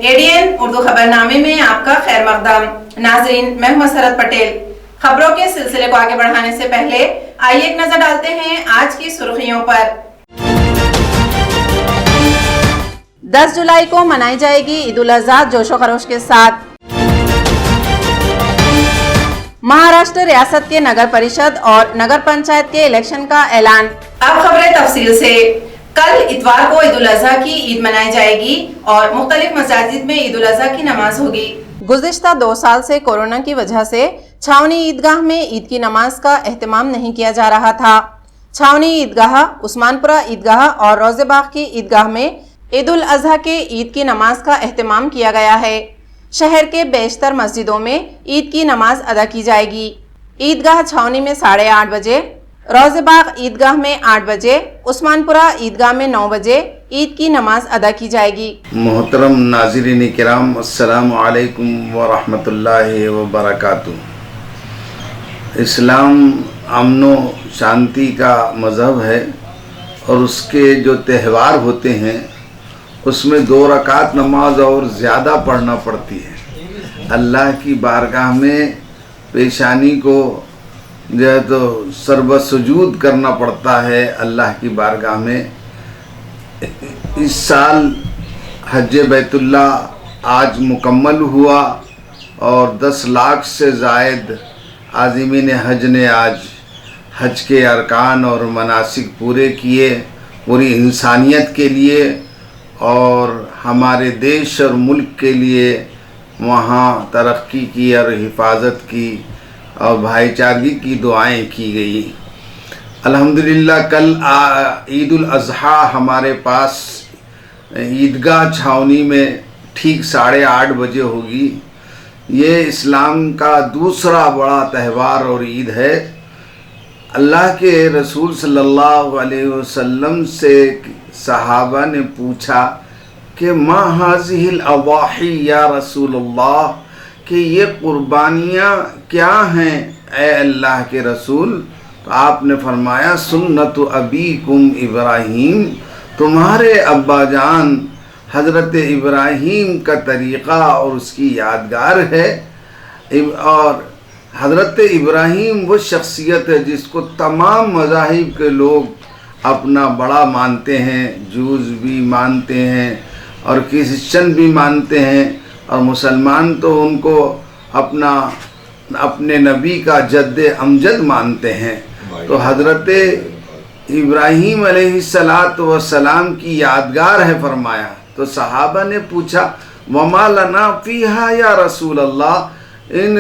ADN Urdu खबरनामे में आपका खैर मकदम। नाजरीन, मैं मसरत पटेल। खबरों के सिलसिले को आगे बढ़ाने से पहले आइए एक नजर डालते हैं आज की सुर्खियों पर। 10 जुलाई को मनाई जाएगी ईद उल अज़हा जोशो खरोश के साथ। महाराष्ट्र रियासत के नगर परिषद और नगर पंचायत के इलेक्शन का ऐलान। अब खबरें तफसील से। कल इतवार को ईद उल अज़हा की ईद मनाई जाएगी और मुख्तलिफ मसाजिद में ईद उल अज़हा की नमाज होगी। गुज़िश्ता 2 साल से कोरोना की वजह से छावनी ईदगाह में ईद की नमाज का एहतमाम नहीं किया जा रहा था। छावनी ईदगाह, उस्मानपुरा ईदगाह और रोज़ेबाग की ईदगाह में ईद उल अज़हा के ईद की नमाज का एहतमाम किया गया है। शहर के बेशतर मस्जिदों में ईद की नमाज अदा की जाएगी। ईदगाह छावनी में 8:30 बजे, रोज़ेबाग ईदगाह में 8 बजे, उस्मानपुरा ईदगाह में 9 बजे ईद की नमाज अदा की जाएगी। मोहतरम नाज़रीन किराम, अस्सलामु अलैकुम व रहमतुल्लाहि व बरकातुहू। इस्लाम अमनो शांति का मज़हब है और उसके जो त्यौहार होते हैं उसमें 2 रकात नमाज और ज़्यादा पढ़ना पड़ती है। अल्लाह की बारगाह में पेशानी को जो है तो सर्वसुजूद करना पड़ता है अल्लाह की बारगाह में। इस साल हज बैतुल्ला आज मुकम्मल हुआ और 10 लाख से ज़ायद आज़िमीन हज ने आज हज के अरकान और मनासिक पूरे किए, पूरी इंसानियत के लिए और हमारे देश और मुल्क के लिए वहाँ तरक्की की और हिफाजत की और भाईचारगी की दुआएं की गई। अल्हम्दुलिल्लाह कल ईद उल अज़हा हमारे पास ईदगाह छावनी में ठीक 8:30 बजे होगी। ये इस्लाम का दूसरा बड़ा त्यौहार और ईद है। अल्लाह के रसूल सल्लल्लाहु अलैहि वसल्लम से सहाबा ने पूछा कि मा हाज़िहिल अवाही या रसूलल्लाह, कि ये कुर्बानियाँ क्या हैं ए अल्लाह के रसूल? तो आपने फरमाया सुन्नतु अबीकुम इब्राहीम, तुम्हारे अब्बा जान हज़रत इब्राहीम का तरीक़ा और उसकी यादगार है। और हज़रत इब्राहीम वो शख्सियत है जिसको तमाम मज़ाहिब के लोग अपना बड़ा मानते हैं। जूस भी मानते हैं और क्रिश्चन भी मानते हैं और मुसलमान तो उनको अपने नबी का जद्दे अमजद मानते हैं। तो हज़रत इब्राहीम अलैहिस्सलातु वस्सलाम की यादगार है फरमाया। तो सहाबा ने पूछा वमा लना फ़ीहा या रसूल अल्लाह, इन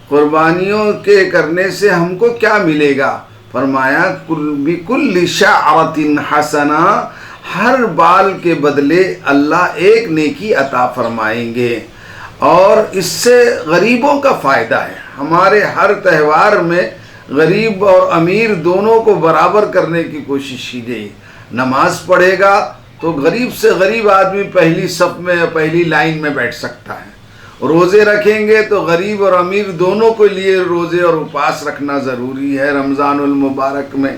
कुर्बानियों के करने से हमको क्या मिलेगा? फरमाया बिकुल्लि शअरतिन हसना, हर बाल के बदले अल्लाह एक नेकी अता फरमाएंगे। और इससे गरीबों का फ़ायदा है। हमारे हर त्यौहार में गरीब और अमीर दोनों को बराबर करने की कोशिश की गई। नमाज पढ़ेगा तो गरीब से गरीब आदमी पहली सफ़ में या पहली लाइन में बैठ सकता है। रोज़े रखेंगे तो गरीब और अमीर दोनों के लिए रोज़े और उपवास रखना ज़रूरी है रमज़ानुल मुबारक में।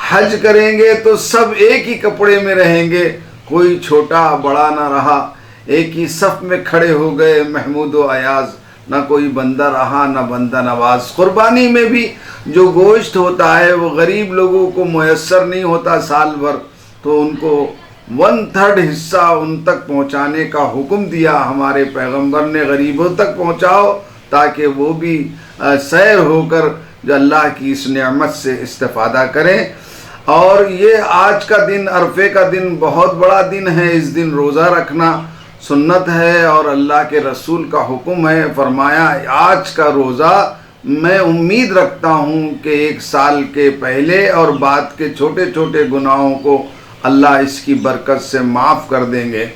हज करेंगे तो सब एक ही कपड़े में रहेंगे, कोई छोटा बड़ा ना रहा, एक ही सफ़ में खड़े हो गए महमूद व अयाज़, ना कोई बंदा रहा ना बंदा नवाज। कुर्बानी में भी जो गोश्त होता है वो गरीब लोगों को मुयस्सर नहीं होता साल भर, तो उनको 1/3 हिस्सा उन तक पहुँचाने का हुक्म दिया हमारे पैगंबर ने। गरीबों तक पहुँचाओ ताकि वो भी सैर होकर जो अल्लाह की इस नेमत से इस्तेफ़ादा करें। और ये आज का दिन, अरफे का दिन, बहुत बड़ा दिन है। इस दिन रोज़ा रखना सुन्नत है और अल्लाह के रसूल का हुक्म है। फरमाया आज का रोज़ा मैं उम्मीद रखता हूँ कि 1 साल के पहले और बाद के छोटे छोटे गुनाहों को अल्लाह इसकी बरकत से माफ़ कर देंगे।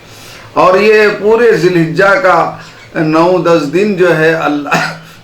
और ये पूरे ज़िलहिज्जा का 9-10 दिन जो है अल्लाह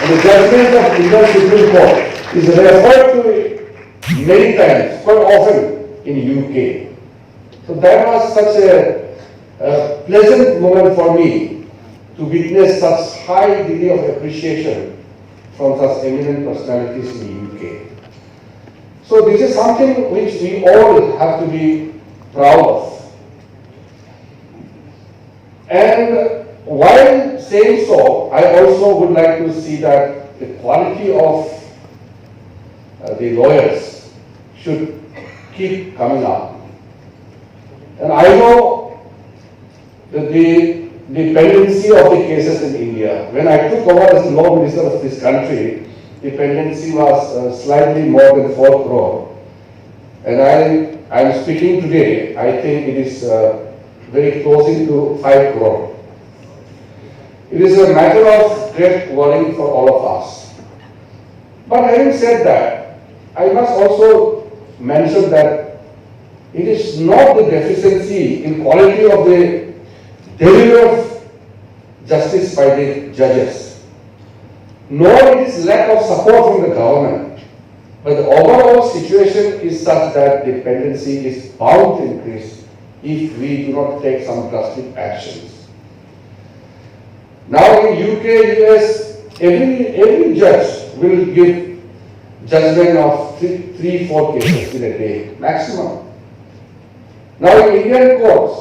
And the judgment of Indian Supreme Court is referred to many times, quite often in UK. So that was such a pleasant moment for me to witness such high degree of appreciation from such eminent personalities in UK. So this is something which we all have to be proud of. And while saying so, I also would like to see that the quality of the lawyers should keep coming up. And I know that the dependency of the cases in India. When I took over as the law minister of this country, the dependency was slightly more than 4 crore. And I am speaking today, I think it is very close to 5 crore. It is a matter of great worry for all of us. But having said that, I must also mention that it is not the deficiency in quality of the delivery of justice by the judges. Nor it is lack of support from the government, but the overall situation is such that dependency is bound to increase if we do not take some drastic actions. Now in UK, US, every judge will give judgment of 3-4 cases in a day maximum. Now in Indian courts,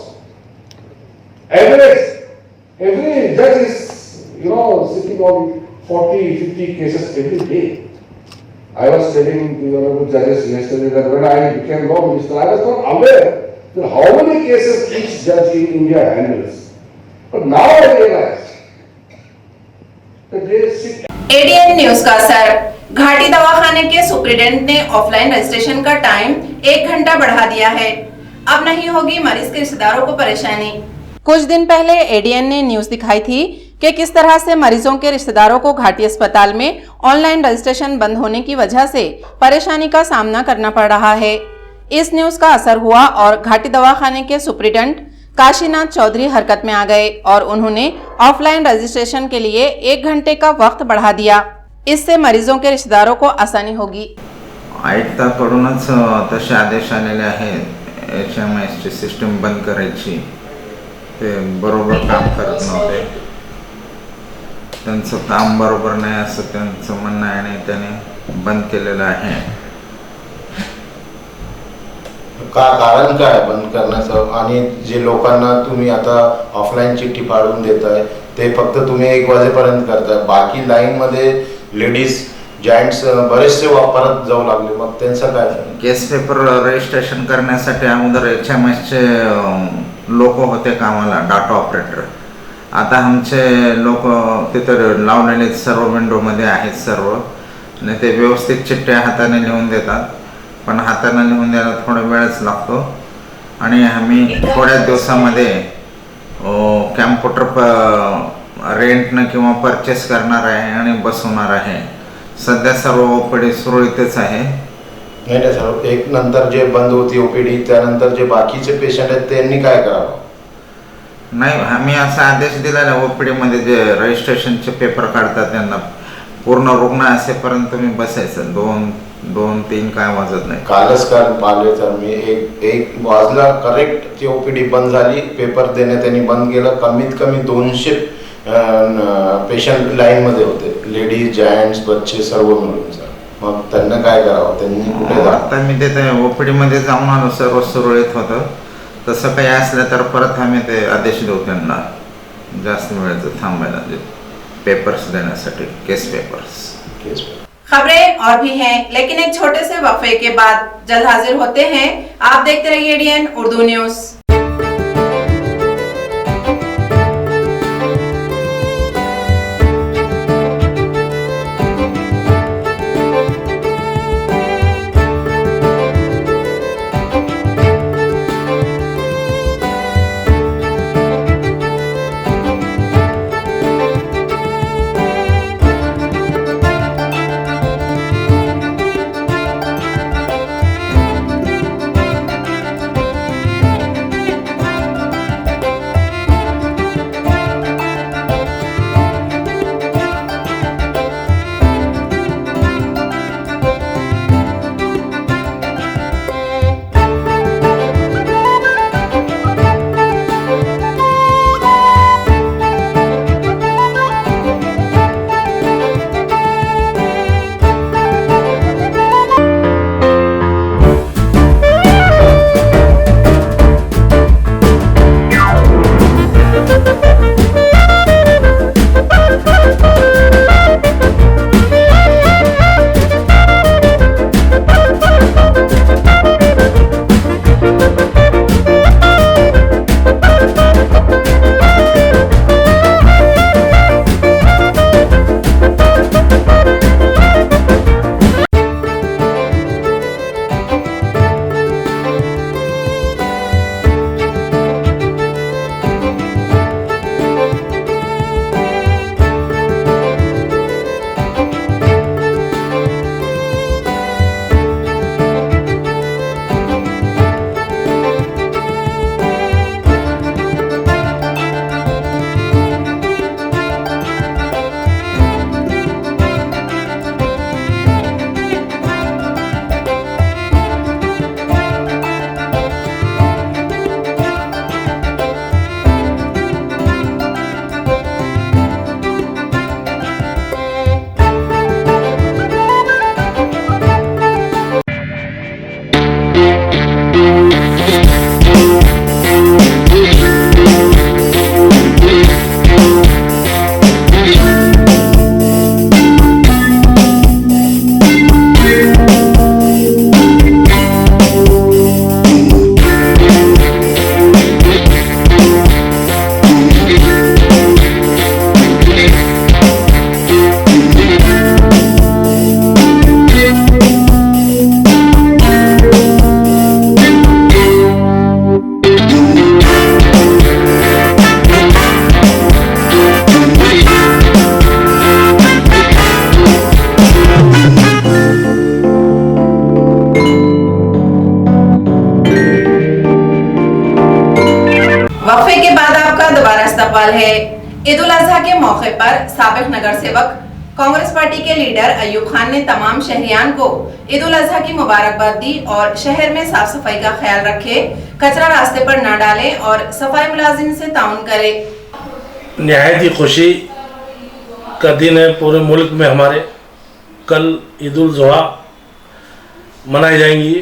every judge is, sitting on 40-50 cases every day. I was telling the honorable judges yesterday that when I became law minister, I was not aware that how many cases each judge in India handles. But now I realize that they sit. ADN news का असर। घाटी दवाखाने के superintendent ने offline registration का time 1 घंटा बढ़ा दिया है। अब नहीं होगी मरीज के रिश्तेदारों को परेशानी। कुछ दिन पहले एडीएन ने न्यूज दिखाई थी कि किस तरह से मरीजों के रिश्तेदारों को घाटी अस्पताल में ऑनलाइन रजिस्ट्रेशन बंद होने की वजह से परेशानी का सामना करना पड़ रहा है। इस न्यूज का असर हुआ और घाटी दवाखाने के सुप्रीडेंट काशीनाथ चौधरी हरकत में आ गए और उन्होंने ऑफलाइन रजिस्ट्रेशन के लिए 1 घंटे का वक्त बढ़ा दिया। इससे मरीजों के रिश्तेदारों को आसानी होगी। आयुक्ताकडूनच तसे आदेश आलेले आहेत HMS ची सिस्टम बंद करायची। ते बरोबर काम करत नव्हते, त्यांचं काम बरोबर नाही असं त्यांचं म्हणणं आहे आणि त्याने बंद केलेलं आहे। कारण काय बंद करण्याचं? आणि जे लोकांना तुम्ही आता ऑफलाईन चिठ्ठी फाडून देताय ते फक्त तुम्ही 1 वाजेपर्यंत करताय, बाकी लाईन मध्ये लेडीज जेंट्स बरेचसे परत जाऊ लागले, मग त्यांचं काय? केस पेपर रजिस्ट्रेशन करण्यासाठी अगोदर HMS चे लोक होते कामाला, डाटा ऑपरेटर। आता आमचे लोक तिथे लावलेले सर्व विंडोमध्ये आहेत सर्व, आणि ते व्यवस्थित चिठ्ठ्या हाताने लिहून देतात, पण हाताने लिहून द्यायला थोडा वेळच लागतो। आणि आम्ही थोड्या दिवसामध्ये कॅम्प्युटर रेंटनं किंवा परचेस करणार आहे आणि बसवणार आहे। सध्या सर्व ओपीडी सुरळीतच आहे। नाही सर, एक नंतर जे बंद होती ओपीडी, त्यानंतर जे बाकीचे पेशंट आहेत त्यांनी काय करावं? नाही, आम्ही असा आदेश दिलेला ओपीडी मध्ये जे रजिस्ट्रेशनचे पेपर काढतात त्यांना पूर्ण रुग्ण असेपर्यंत तुम्ही बसायचं, 2-3 काय वाजत नाही। कालच पाहिले तर मी 1 वाजला करेक्ट ती ओपीडी बंद झाली, पेपर देणे त्यांनी बंद केलं। कमीत कमी 200 पेशंट लाईन मध्ये होते, लेडीज जेंट्स बच्चे सर्व मिळून सर। मग त्यांना काय करावं? त्यांनी कुठे आता मी ते ओपीडी मध्ये जाऊन आलो, सर्व सुरळीत होतं। तसं काही असलं तर परत आम्ही ते आदेश देऊ त्यांना जास्त वेळेचं थांबायला, पेपर्स देण्यासाठी, केस पेपर्स। खबरें और भी हैं, लेकिन एक छोटे से वक्फे के बाद जल्द हाजिर होते हैं। आप देखते रहिए एडीएन उर्दू न्यूज। सवाल है। ईद उल अजहा के मौके पर साबिक नगर सेवक कांग्रेस पार्टी के लीडर अयूब खान ने तमाम शहरियान को ईद उल अजहा की मुबारकबाद दी और शहर में साफ सफाई का ख्याल रखे, कचरा रास्ते पर न डालें और सफाई मुलाजिम से ताउन करें। निहायत ही खुशी का दिन है पूरे मुल्क में हमारे। कल ईद उल जुहा मनाई जाएंगी।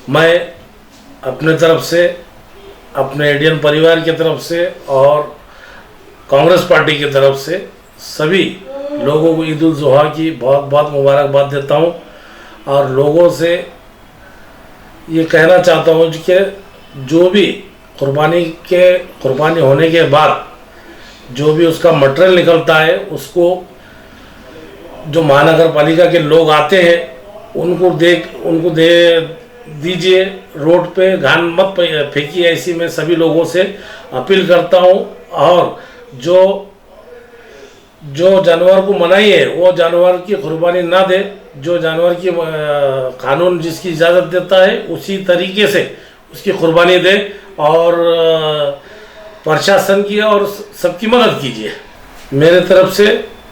मैं अपने तरफ से, अपने एडीएन परिवार की तरफ से और कांग्रेस पार्टी की तरफ से सभी लोगों को ईद उल जुहा की बहुत बहुत मुबारकबाद देता हूँ और लोगों से ये कहना चाहता हूँ कि जो भी कुर्बानी होने के बाद जो भी उसका मटेरियल निकलता है उसको जो महानगर पालिका के लोग आते हैं उनको दे दीजिए। रोड पे घान मत फेंकिए, ऐसी मैं सभी लोगों से अपील करता हूँ। और जो जानवर को मनाई है वो जानवर की कुर्बानी ना दे, जो जानवर की कानून जिसकी इजाज़त देता है उसी तरीके से उसकी कुर्बानी दे और प्रशासन की और सबकी मदद कीजिए। मेरे तरफ से,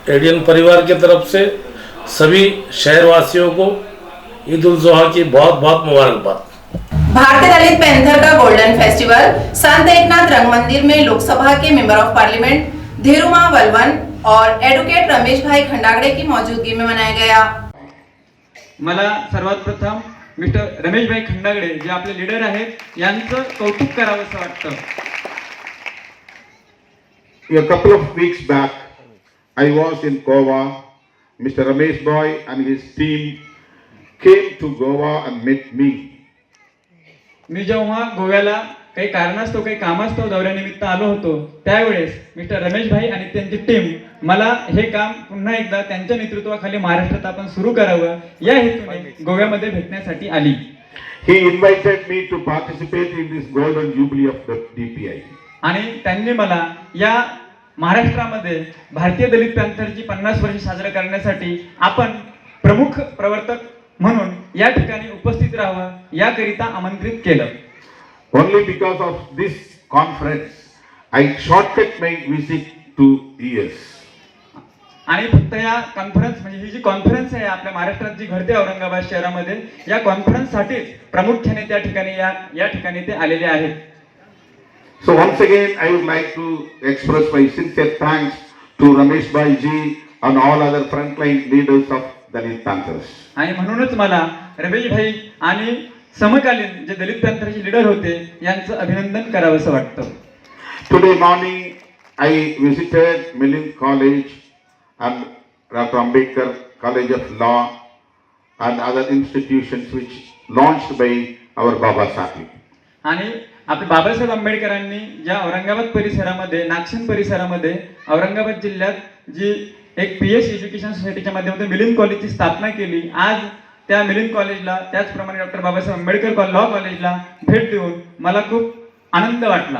एडीएन परिवार की तरफ से सभी शहरवासियों को ईद उल जुहा की बहुत बहुत मुबारकबाद। भारतीय दलित पैंथर का गोल्डन फेस्टिवल संत एकनाथ रंग मंदिर में लोकसभा के मेंबर ऑफ पार्लियामेंट धीरुमा वलवन और एडवोकेट रमेश भाई खंडागड़े की मौजूदगी में मनाया गया। मला सर्वात प्रथम मिस्टर रमेश भाई खंडागड़े जे आपले लीडर आहेत यांचं कौतुक करावं असं वाटतं। A couple of weeks back, I was in Goa. Mr. Ramesh Bhai and his team came to Goa and met me. मी जेव्हा गोव्याला काही कारणास्तव काही कामास्तव दौऱ्यानिमित्त आलो होतो त्यावेळेस मिस्टर रमेश भाई आणि त्यांची टीम मला हे काम पुन्हा एकदा त्यांच्या नेतृत्वाखाली महाराष्ट्रात आपण सुरू करावं या हेतूने गोव्यामध्ये भेटण्यासाठी आली। He invited me to participate in this golden jubilee of the DPI. आणि त्यांनी मला या महाराष्ट्रामध्ये भारतीय दलित पॅंथरची 50 वर्ष साजरा करण्यासाठी आपण प्रमुख प्रवर्तक म्हणून या ठिकाणी उपस्थित राहावं याकरिता आमंत्रित केलं। Only because of this conference, I shortcut my visit to US. आणि फक्त या कॉन्फरन्स म्हणजे ही जी कॉन्फरन्स आहे आपल्या महाराष्ट्रात जी घडते औरंगाबाद शहरामध्ये या कॉन्फरन्ससाठीच प्रामुख्याने त्या ठिकाणी या ठिकाणी ते आलेले आहेत। So once again, I would like to express my sincere thanks to Ramesh Bhai ji and all other frontline leaders of Dalit Panthers. आणि म्हणूनच मला रमेश भाई आणि समकालीन जे दलित पॅंथरचे लीडर होते यांचं अभिनंदन करावंसं वाटतं। Today morning, I visited Milind College and Dr. Ambedkar College of Law and other institutions which launched by our Baba Sahib. आणि आपले बाबासाहेब आंबेडकरांनी ज्या औरंगाबाद परिसरामध्ये नागशन परिसरामध्ये औरंगाबाद जिल्ह्यात जी एक पीएस एज्युकेशन सोसायटीच्या माध्यमातून मिलिंद कॉलेजची स्थापना केली। आज त्या मिलिंद कॉलेजला त्याचप्रमाणे डॉक्टर बाबासाहेब आंबेडकर लॉ कॉलेजला भेट देऊन मला खूप आनंद वाटला।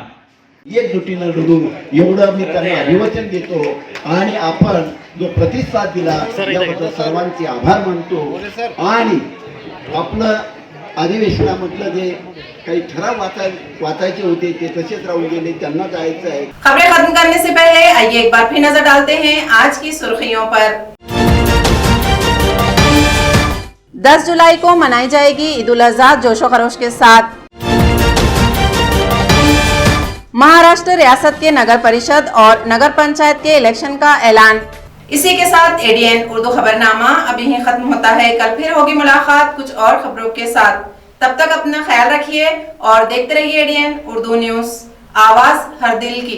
एकजुटीनं लढू एवढं मी त्यांना अभिवचन देतो आणि आपण जो प्रतिसाद दिला त्याबद्दल सर्वांचे आभार मानतो। आणि आपलं अधिवेशनामधलं जे काही ठराव वाचायचे होते ते तसेच राहून गेले, त्यांना जायचं आहे। खबरें खत्म करने से पहले आइए एक बार फिर नजर डालते हैं आज की सुर्खियों पर। 10 जुलाई को मनाई जाएगी ईद उल अजहा जोशो खरोश के साथ। महाराष्ट्र रियासत के नगर परिषद और नगर पंचायत के इलेक्शन का ऐलान। इसी के साथ एडीएन उर्दू खबरनामा अभी ही खत्म होता है। कल फिर होगी मुलाकात कुछ और खबरों के साथ। तब तक अपना ख्याल रखिए और देखते रहिए एडीएन उर्दू न्यूज, आवाज हर दिल की।